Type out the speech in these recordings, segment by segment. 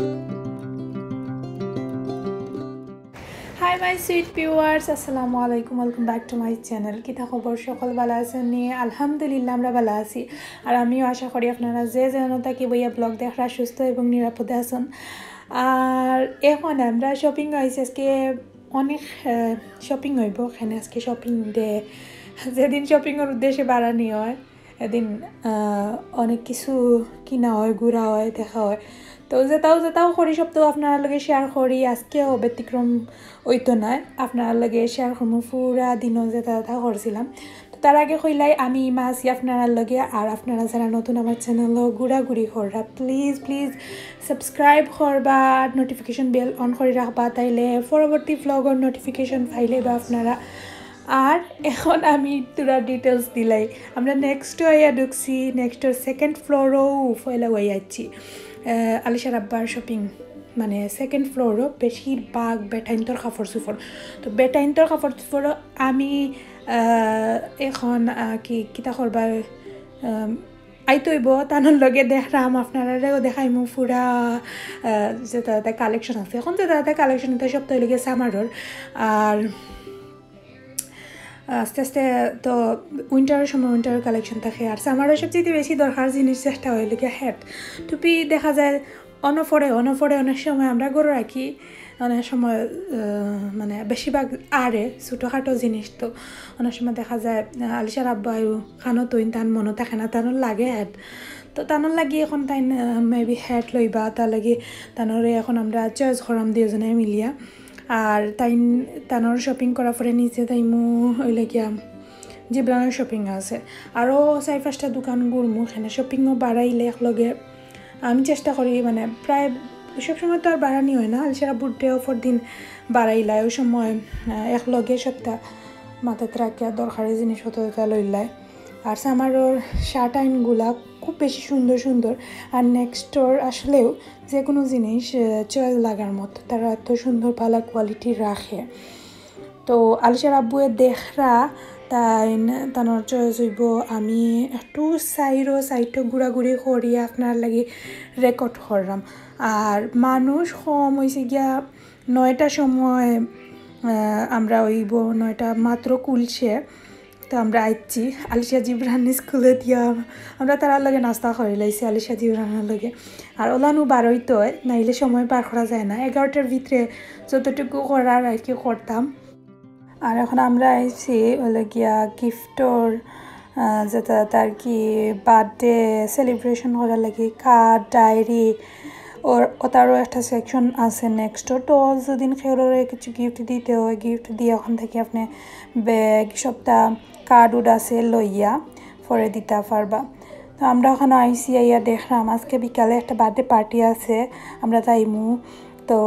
Hi my sweet viewers, assalamu alaikum, welcome back to my channel. কিতা খবর সকল ভালো আছেন নি? আলহামদুলিল্লাহ আমরা ভালো আছি আর আমিও আশা করি আপনারা যে যেন থাকি বইয়া ব্লগ দেখরা সুস্থ এবং নিরাপদে আছেন। আর এখন আমরা শপিং হইছে আজকে অনেক শপিং হইব এখানে আজকে শপিং ডে যেদিন শপিংয়ের উদ্দেশ্যে বাড়ানি হয় এদিন অনেক কিছু কিনা হয় ঘোরা হয় দেখা হয় তো যেটাও করি সব তো আপনার লগে শেয়ার করি আজকেও ব্যতিক্রম হইতো না আপনার লগে শেয়ার করবো পুরা দিনও যেটা করছিলাম তো তার আগে কইলাই আমি ইমা আছি আপনার লগে আর আপনারা যারা নতুন আমার চ্যানেল ঘোরাঘুরি কররা প্লিজ সাবস্ক্রাইব করবা নোটিফিকেশন বেল অন করে রাখবা তাইলে পরবর্তী ব্লগের নোটিফিকেশন পাইলে বা আপনারা আর এখন আমি তোরা ডিটেলস দিলাই আমরা নেক্সট হইয়া ঢুকছি নেক্সটের সেকেন্ড ফ্লোরও ফয়লা হয়ে যাচ্ছি আলিশার আব্বার শপিং মানে সেকেন্ড ফ্লোরও বেশিরভাগ বেটাইন্তর কাপড় চোপড় তো বেটাইন্তর কাপড় চোপড়ও আমি এখন কিতা করবা আইতইব তানোর লগে দেখলাম আপনারাও দেখাইমু পুরা যেটা কালেকশন আছে এখন যেটা কালেকশন এটা সপ্তাহ লগে সামারর আর আস্তে আস্তে তো উইন্টারের সময় উইন্টারের কালেকশন থাকে আর সামারের সবচেয়ে বেশি দরকার জিনিস চেষ্টা হয় লোকে হ্যাট টুপি দেখা যায় অনফরে অনেক সময় আমরা গরু রাখি অনেক সময় মানে বেশিরভাগ আরে ছোটোখাটো জিনিস তো অনেক সময় দেখা যায় আলিশার আব্বায়ু খানো তৈন তান মনে থাকে না তানোর লাগে হ্যাট তো তানোর লাগি এখন তাই মেবি হ্যাট লইবা তার লাগি তানোরে এখন আমরা চয়েস করাম দুজনে মিলিয়া আর তানোর শপিং করার পরে নিচে তাইমু ওইলে গিয়া জিব্রানের শপিং আছে আরও 4-5টা দোকান ঘুরমু এখানে শপিংও বাড়াইলে একলগে আমি চেষ্টা করি মানে প্রায় সবসময় তো আর বাড়ানি হয় না আলিশারা বুড্ডে অফার দিন বাড়াইলায় ওই সময় একলগে সপ্তাহ মাথাতে রাখিয়া দরকারি জিনিসপত্র লইলায় আর সামারোর শার্ট আইনগুলা খুব বেশি সুন্দর আর নেক্সটর আসলেও যে কোনো জিনিস চয়েস লাগার মতো তারা এত সুন্দর ভালো কোয়ালিটি রাখে তো আলিশার আব্বুয়ে দেখরা তাই তানোর চয়েস হইব আমি একটু সাইডও ঘোরাঘুরি করি আপনার লাগি রেকর্ড করলাম আর মানুষ কম হয়েছে গিয়া 9টার সময় আমরা হইব 9টা মাত্র কুলছে তো আমরা আইছি আলিশা জিব্রান স্কুলে দিয়া আমরা তার লগে নাস্তা করে লাইছি আলিশা জিব্রানের লগে আর ওলানো বারোইতো নাইলে সময় পার করা যায় না 11টার ভিতরে যতটুকু করার আর কি করতাম আর এখন আমরা আইছি ওলে গিয়া গিফটর যেটা তার কি বার্থডে সেলিব্রেশন করার লাগে কার্ড ডায়েরি ওর তারও একটা সেকশন আছে নেক্সটও তো যেদিন খেয়ে কিছু গিফট দিতে হয় গিফট দিয়ে ওখান থেকে আপনি ব্যাগ সবটা কার্ড উড আছে লইয়া পরে দিতে পারবা তো আমরা ওখানে আইসি আইয়া দেখলাম আজকে বিকালে একটা বার্থডে পার্টি আছে আমরা তাইমু তো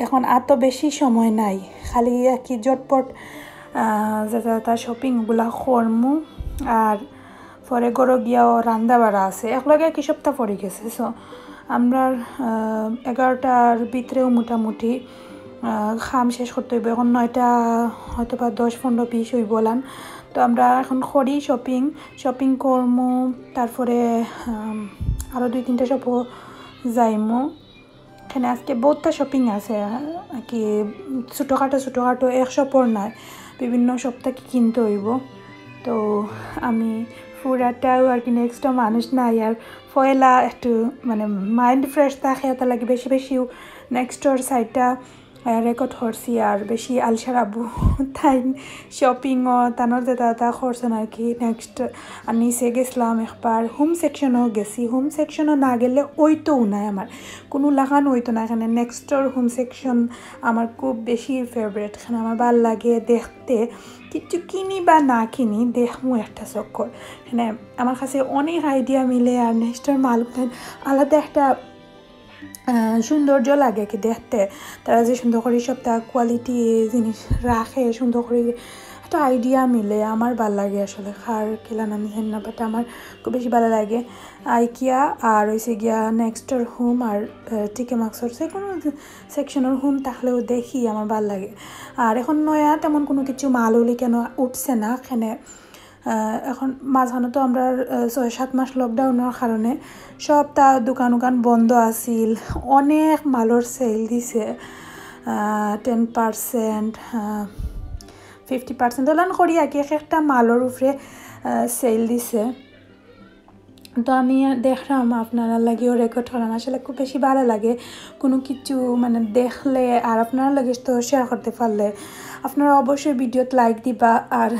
এখন এত বেশি সময় নাই খালি কি জটপট যেটা শপিংগুলা করমু আর পরে গরো গিয়াও রান্দা বাড়া আছে একলগে কি সপ্তাহ পরে গেছে সো আমরা 11টার ভিতরেও মোটামুটি খাম শেষ করতে হইব এখন 9টা হয়তো বা 10-15-20 হইব বলান তো আমরা এখন করি শপিং করমু তারপরে আরও 2-3টা শপও যাইমু এখানে আজকে বহুতটা শপিং আছে কি ছোটোখাটো এক শপর নয় বিভিন্ন সপ্তাহ কিনতে হইব তো আমি পুরাটাও আর কি নেক্সটও মানুষ নাই আর পয়লা একটু মানে মাইন্ড ফ্রেশ থাকে তার লাগে বেশিও নেক্সটর সাইডটা রেকর্ড করছি আর বেশি আলিশার আব্বু তাই শপিংও তানোর যেটা করছেন আর কি নেক্সট আর নিচে গেছিলাম একবার হোম সেকশনও গেছি হোম সেকশনও না গেলে ওইটোও নাই আমার কোনো লাগানো হইতো না এখানে নেক্সটর হোম সেকশন আমার খুব বেশি ফেভারিট এখানে আমার ভাল লাগে দেখতে কিছু কিনি বা না কিনি দেখমু একটা চক্কর এখানে আমার কাছে অনেক আইডিয়া মিলে আর নেক্সটের মালগুলো আলাদা একটা সৌন্দর্য লাগে কি দেখতে তারা যে সুন্দর করে সবটা কোয়ালিটি জিনিস রাখে সুন্দর করে একটা আইডিয়া মিলে আমার ভাল লাগে আসলে খার খেলা নাম জানি না বাট আমার খুব বেশি ভালো লাগে আইকিয়া আর হয়েছে গিয়া নেক্সটর হোম আর টিকে মাক্সর যে কোনো সেকশনের হোম থাকলেও দেখি আমার ভাল লাগে আর এখন নয়া তেমন কোনো কিছু মাল হলে কেন উঠছে না এখানে এখন মাঝখানে তো আমরা 6-7 মাস লকডাউনের কারণে সব তা দোকান বন্ধ আছিল অনেক মালর সেল দিছে 10% 50% ওলান করি আগে একটা মালর উপরে সেল দিছে তো আমি দেখলাম আপনারা লাগিও রেকর্ড করলাম আসলে খুব বেশি ভালো লাগে কোনো কিছু মানে দেখলে আর আপনারা লাগে তো শেয়ার করতে পারলে আপনারা অবশ্যই ভিডিওতে লাইক দিবা আর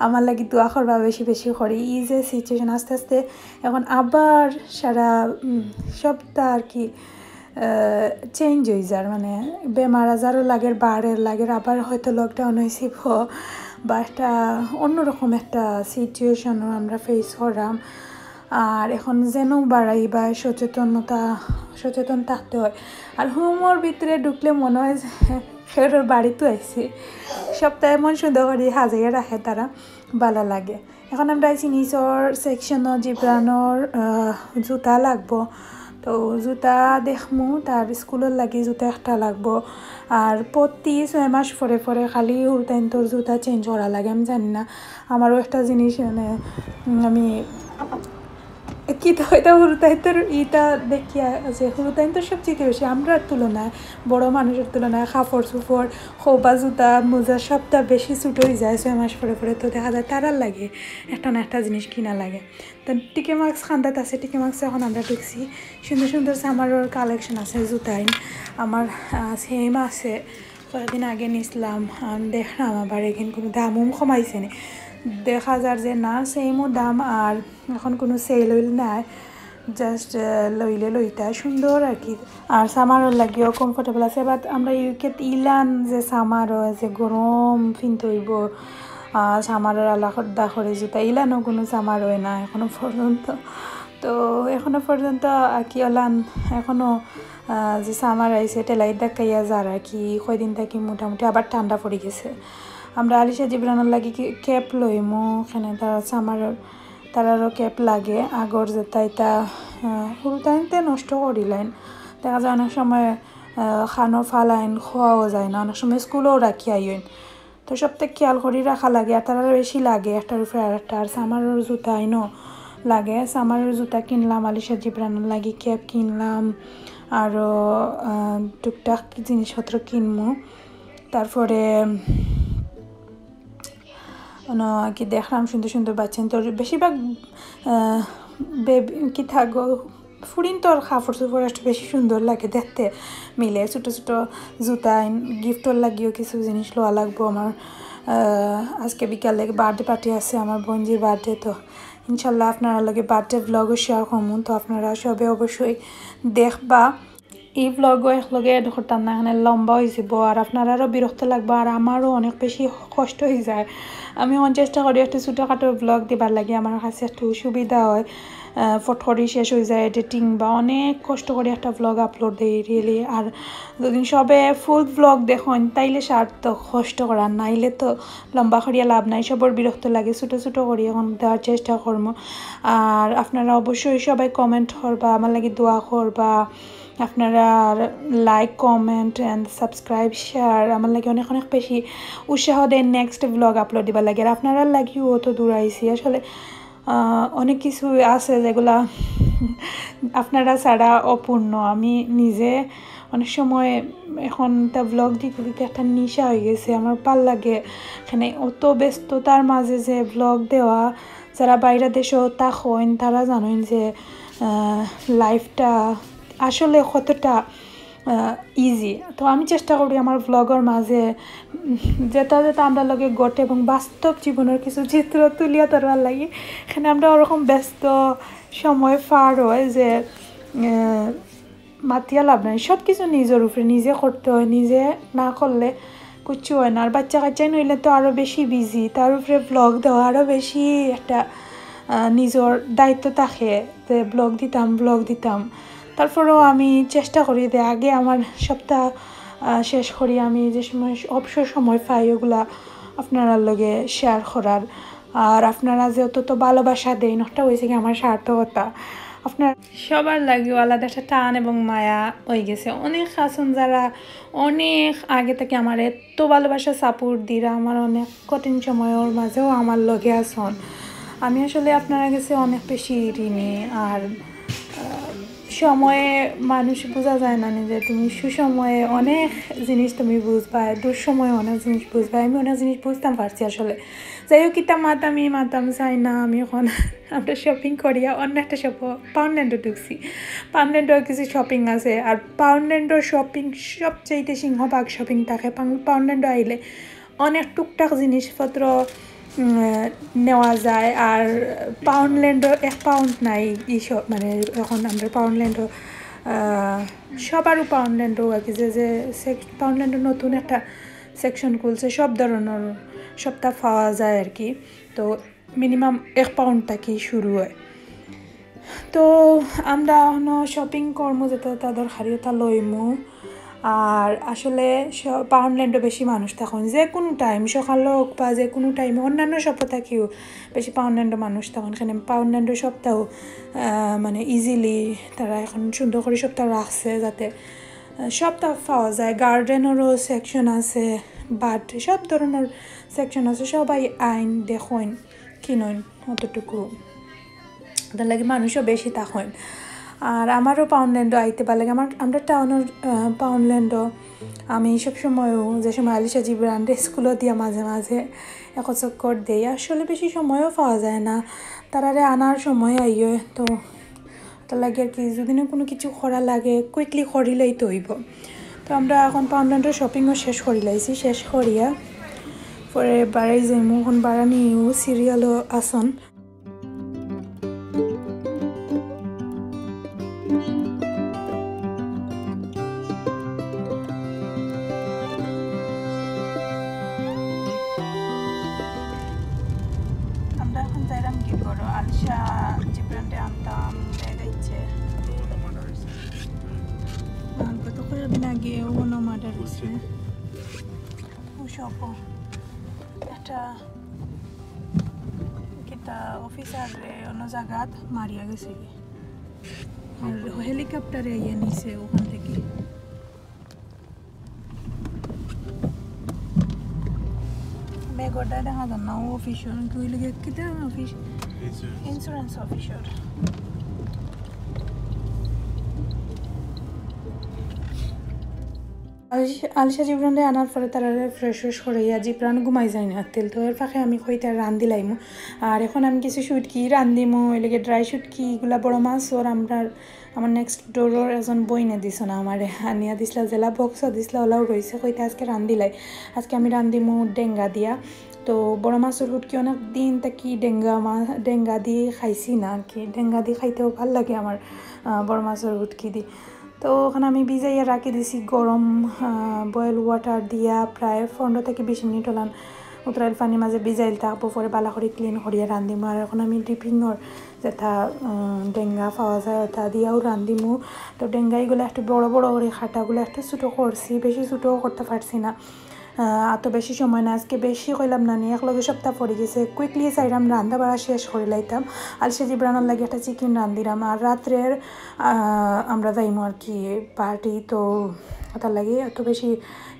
আমার লাগি দোয়া করবা বেশি করে এই যে সিচুয়েশন আস্তে আস্তে এখন আবার সারা সবটা আর কি চেঞ্জ হয়ে যার মানে বেমার আজারও লাগের বাড়ের লাগের আবার হয়তো লকডাউন হয়েছিল বা একটা অন্যরকম একটা সিচুয়েশনও আমরা ফেস করলাম আর এখন যেন বাড়াই বা সচেতন থাকতে হয় আর হোমের ভিতরে ঢুকলে মনে হয় যে সেটার বাড়িতে আইসি সপ্তাহে এমন সুন্দর করে সাজাইয়া রাখে তারা ভালো লাগে এখন আমরা আইসি নিচর সেকশনও জিব্রানোর জুতা লাগবো তো জুতা দেখমু তার স্কুলের লাগি জুতা একটা লাগবো আর প্রতি 6 মাস পরে খালি হুরতাইন্তর জুতা চেঞ্জ করা লাগে আমি জানি না আমারও একটা জিনিস মানে আমি কি তো এটা হুরুতাইন্তর ইটা দেখিয়া যে হুরুতাইন্তর সবচেয়ে বেশি আমরার তুলনায় বড় মানুষের তুলনায় কাপড় চোপড় খোবা জুতা মোজা সবটা বেশি ছুট হয়ে যায় 6 মাস পরে তো দেখা যায় তারার লাগে একটা না একটা জিনিস কিনা লাগে তো টিকে মার্কস খান্দাত আছে টিকে মার্কস এখন আমরা ঢুকছি সুন্দর সামারের কালেকশন আছে জুতাইন আমার সেম আছে কয়েকদিন আগে নিছিলাম দেখলাম আবার এখানে কোনো দামও কমাইছে না দেখা যার যে না সেমও দাম আর এখন কোনো সেল হইল নাই জাস্ট লইতা সুন্দর আর কি আর সামারও লাগিও কমফোর্টেবল আছে বাট আমরা ইউকেত ইলান যে সামার যে গরম ফিনতে হইব সামারের আলাদা করে জুতা ইলানও কোনো সামার হয় না এখনো পর্যন্ত তো এখনো পর্যন্ত আর কি ওলান এখনও যে সামার আইসে টেলাই দেখাইয়া যার আর কি কয়দিন থাকি মোটামুটি আবার ঠান্ডা পড়ে গেছে আমরা আলিশা জিব্রানোর লাগি ক্যাপ লইমু এখানে তারা তারারও ক্যাপ লাগে আগর যেটা এটা সরু টাইমতে নষ্ট করিলেন দেখা যায় অনেক সময় খানো ফালাইন খোয়াও যায় না অনেক সময় স্কুলেও রাখি আইন তো সবথেকে খেয়াল করি রাখা লাগে আর তারা বেশি লাগে একটার উপরে আর একটা আর সামারের জুতা আইনও লাগে সামারের জুতা কিনলাম আলিশা জিব্রানোর লাগি ক্যাপ কিনলাম আরও টুকটাক জিনিসপত্র কিনবো তারপরে কি দেখলাম সুন্দর বাচ্চেন তোর বেশিরভাগ কি থাকো ফুরিন তোর কাপড় চোপড় একটু বেশি সুন্দর লাগে দেখতে মিলে ছোটো জুতা গিফটর লাগিও কিছু জিনিস লওয়া লাগবো আমার আজকে বিকালে বার্থডে পার্টি আছে আমার বোনজির বার্থডে তো ইনশাল্লাহ আপনারা লাগে বার্থডে ব্লগও শেয়ার করবো তো আপনারা সবে অবশ্যই দেখবা এই ব্লগও একলগে করতাম না এখানে লম্বা হয়ে যাব আর আপনারারও বিরক্ত লাগবে আর আমারও অনেক বেশি কষ্ট হয়ে যায় আমি চেষ্টা করি একটা ছোটোখাটো ব্লগ দিবার লাগে আমার কাছে একটু সুবিধা হয় ফটকরি শেষ হয়ে যায় এডিটিং বা অনেক কষ্ট করে একটা ব্লগ আপলোড দিই রিয়েলি আর যদি সবে ফুল ব্লগ দেখুন তাইলে সার্থক কষ্ট করার নাইলে তো লম্বা করিয়া লাভ নাই সবর বিরক্ত লাগে ছোটো করি এখন দেওয়ার চেষ্টা করবো আর আপনারা অবশ্যই সবাই কমেন্ট করবা আমার লাগে দোয়া করবা আপনারা like comment and subscribe share আমার লাগে অনেক বেশি উৎসাহ দেন নেক্সট ব্লগ আপলোড দিবার লাগে আর আপনারা লাগিও তো দূর আইসি আসলে অনেক কিছু আছে যেগুলা আপনারা ছাড়া অপূর্ণ আমি নিজে অনেক সময় এখন তা ব্লগ দিতে একটা নেশা হয়ে গেছে আমার ভাল লাগে এখানে অত ব্যস্ততার মাঝে যে ব্লগ দেওয়া যারা বাইরের দেশেও তা হন তারা জানেন যে লাইফটা আসলে কতটা ইজি তো আমি চেষ্টা করি আমার ব্লগের মাঝে যেটা আমরা লগে ঘটে এবং বাস্তব জীবনের কিছু চিত্র তুলিয়া ধরবার লাগে এখানে আমরা ওরকম ব্যস্ত সময় পার হয় যে মাতিয়া লাভ নাই সব কিছু নিজের উপরে নিজে করতে হয় নিজে না করলে কিচ্ছু হয় না আর বাচ্চা কাচ্চাই নইলে তো আরও বেশি বিজি তার উপরে ব্লগ দেওয়া আরও বেশি একটা নিজের দায়িত্ব থাকে যে ব্লগ দিতাম তারপরেও আমি চেষ্টা করি যে আগে আমার সপ্তাহ শেষ করি আমি যে সময় অবসর সময় পাই ওগুলা আপনারা লগে শেয়ার করার আর আপনারা যেহেতু তো ভালোবাসা দেন ওটা হয়েছে কি আমার সার্থকতা আপনার সবার লাগে আলাদা একটা টান এবং মায়া হয়ে গেছে। অনেক আসন যারা অনেক আগে থেকে আমার এত ভালোবাসা সাপোর্ট দিরা, আমার অনেক কঠিন সময়ের মাঝেও আমার লগে আসন। আমি আসলে আপনারা কাছে অনেক বেশি ঋণী। আর সময়ে মানুষ বোঝা যায় না যে তুমি সুসময়ে অনেক জিনিস তুমি বুঝবা, দুঃসময়ে অনেক জিনিস বুঝবা। আমি অনেক জিনিস বুঝতাম পারছি আসলে। যাই হোক কিতা মাতাম চাই না। আমি এখন আমরা শপিং করিয়া অন্য একটা পাউন্ডল্যান্ডও ঢুকছি। পাউন্ডল্যান্ডেও কিছু শপিং আছে। আর পাউন্ডল্যান্ডের শপিং সবচেয়ে সিংহভাগ শপিং থাকে। পাউন্ডল্যান্ডে আইলে অনেক টুকটাক জিনিসপত্র নেওয়া যায়। আর পাউন্ডল্যান্ডও 1 পাউন্ড নাই এইসব, মানে এখন আমরা পাউন্ডল্যান্ডও সবারও পাউন্ডল্যান্ডও আর কি যে পাউন্ডল্যান্ডের নতুন একটা সেকশন খুলছে, সব ধরনের সবটা পাওয়া যায় আর কি। তো মিনিমাম 1 পাউন্ড থেকে শুরু হয়। তো আমরা শপিং করবো যেটা তাদের হারিয়েতা লইমু। আর আসলে পাউন্ডল্যান্ডে বেশি মানুষ তখন যে কোনো টাইম সকাল হোক বা যে কোনো টাইমে অন্যান্য সপ্তাহ থাকেও বেশি পাউন্ডল্যান্ডে মানুষ তখন। এখানে পাউন্ডল্যান্ডের সপ্তাহ মানে ইজিলি তারা এখন সুন্দর করে সপ্তাহ রাখছে যাতে সপ্তাহ পাওয়া যায়। গার্ডেনেরও সেকশন আছে, বাট সব ধরনের সেকশন আছে। সবাই আইন দেখেন কিনেন অতটুকু, তার লাগে মানুষও বেশি তখন। আর আমারও পাউন্ডল্যান্ডও আইতে ভালো লাগে। আমরা টাউনের পাউন্ডল্যান্ডও আমি সবসময়ও যে সময় আলিশা জি ব্র্যান্ডে স্কুলও দিয়া মাঝে মাঝে এক চক্কর দেই। আসলে বেশি সময়ও পাওয়া যায় না, তারারে আনার সময় আইয়ে। তো তার লাগে আর কি যদি না কোনো কিছু করা লাগে কুইকলি করিলেই তো হইব। তো আমরা এখন পাউন্ডল্যান্ডের শপিংও শেষ করিলাইছি। শেষ করিয়া পরে বাড়াই যাইমু। এখন বাড়ানিও সিরিয়ালও আসন। আমরা এখন যাইলাম কি করো আলিশা যে ব্র্যান্ডে আনতাম দিচ্ছে কত করে দিন আগে ওনো মার্ডার হয়েছে ওসব একটা কিতা অফিসার অন্য জায়গাত মারিয়া গেছে কি, আর হেলিকপ্টারে ইয়ে নিছে ওখান থেকে। বেগরটা দেখা যান না ও অফিসার কইলে কিতা অফিস ইন্স্যুরেন্স অফিসার। আলিশা জিব্রানরে আনার পরে তারা ফ্রেশ করাইয়া জিব্রান ঘুমাই যায় না তেল। তো এর ফাঁকে আমি কইটা রান্ধি লাইমু। আর এখন আমি কিছু শুটকি রান্ধিমু, এলাকে ড্রাই শুটকি এগুলা বড় মাছ। ওর আমার নেক্সট ডোরের একজন বইনে দিছ না আমারে আনিয়া দিছিলা, জেলা বক্সও দিছিলা, ওলাও রয়েছে। কইটা আজকে রান্ধিলাই। আজকে আমি রান্ধিমু ডেঙ্গা দিয়া। তো বড় মাছের হুটকি অনেক দিন তাকি ডেঙ্গা দিয়ে খাইছি না আর কি। ডেঙ্গা দিয়ে খাইতেও ভাল লাগে আমার বড় মাছের হুটকি দি। তো ওখানে আমি ভিজাইয়া রাখি দিছি গরম বয়েল ওয়াটার দিয়া প্রায় 15 থেকে 20 মিনিট হলাম উতরাইল পানি মাঝে ভিজাইল থাকবো। পরে বালা করে ক্লিন করিয়া রান্ধিমু। আর এখন আমি ডিপিংর যেটা ডেঙ্গা পাওয়া যায় ওটা দিয়াও রান্ধিমু। তো ডেঙ্গাইগুলো একটু বড় বড় করে খাটাগুলো একটু ছোটো করছি, বেশি ছোটোও করতে পারছি না। এত বেশি সময় না, আজকে বেশি কইলাম না নিয়ে একলগে সপ্তাহ পড়ে গেছে। কুইকলি চাইলাম রান্না বাড়া শেষ করে লাইতাম। আলিশা জিব্রানোর লাগে একটা চিকেন রান্ধিলাম। আর রাত্রের আমরা যাইমু আর কি পার্টি। তো তার লাগে এত বেশি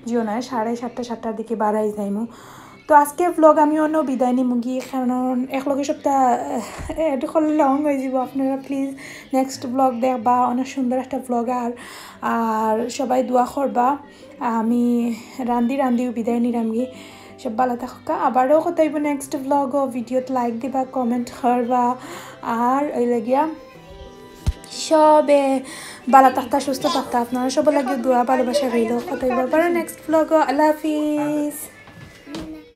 জিও নয়, 7:30-7টার দিকে বাড়াই যাইমু। তো আজকে ব্লগ আমি অন্য বিদায় নিমু গিয়ে, কারণ একলগে সপ্তাহ এটা করলে লং হয়ে যাব। আপনারা প্লিজ নেক্সট ব্লগ দেখবা, অনেক সুন্দর একটা ব্লগ। আর সবাই দোয়া করবা। আমি রান্ধিও বিদায় নিলাম গিয়ে। সব ভালো থাকা। আবারও কথাইব নেক্সট ব্লগ ও ভিডিওতে লাইক দিবা, কমেন্ট করবা। আর ওই লাগিয়া সবে ভালো থাকতা, সুস্থ থাকতা। আপনারা সবার লাগে দোয়া ভালোবাসা রইল। কথাইব আবারও নেক্সট ব্লগ। আল্লাহ হাফিজ।